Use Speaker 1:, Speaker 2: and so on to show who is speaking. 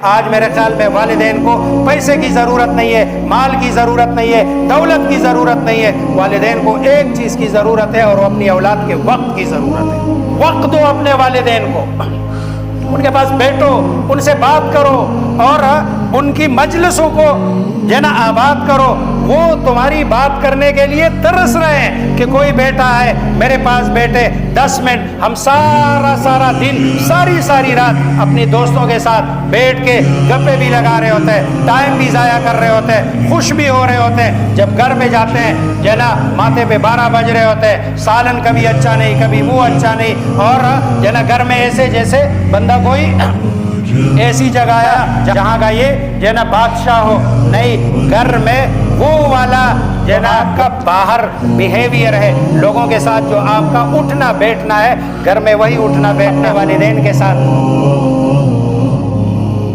Speaker 1: آج میرے خیال میں والدین کو پیسے کی ضرورت نہیں ہے، مال کی ضرورت نہیں ہے، دولت کی ضرورت نہیں ہے، والدین کو ایک چیز کی ضرورت ہے اور وہ اپنی اولاد کے وقت کی ضرورت ہے۔ وقت دو اپنے والدین کو، ان کے پاس بیٹھو، ان سے بات کرو اور ان کی مجلسوں کو آباد کرو۔ وہ تمہاری بات کرنے کے لیے ترس رہے ہیں کہ کوئی بیٹا ہے میرے پاس بیٹھے 10 منٹ۔ ہم سارا دن ساری رات اپنی دوستوں کے ساتھ بیٹھ کے گپے بھی لگا رہے ہوتے ہیں، ٹائم بھی ضائع کر رہے ہوتے ہیں، خوش بھی ہو رہے ہوتے ہیں۔ جب گھر پہ جاتے ہیں ماتھے پہ 12 بج رہے ہوتے ہیں، سالن کبھی اچھا نہیں، کبھی وہ اچھا نہیں، اور گھر میں ایسے جیسے بندہ کوئی ایسی جگہ ہے جہاں کا یہ بادشاہ ہو۔ نہیں، گھر میں وہ والا آپ کا باہر بیہیویئر ہے، لوگوں کے ساتھ جو آپ کا اٹھنا بیٹھنا ہے، گھر میں وہی اٹھنا بیٹھنا والدین کے ساتھ۔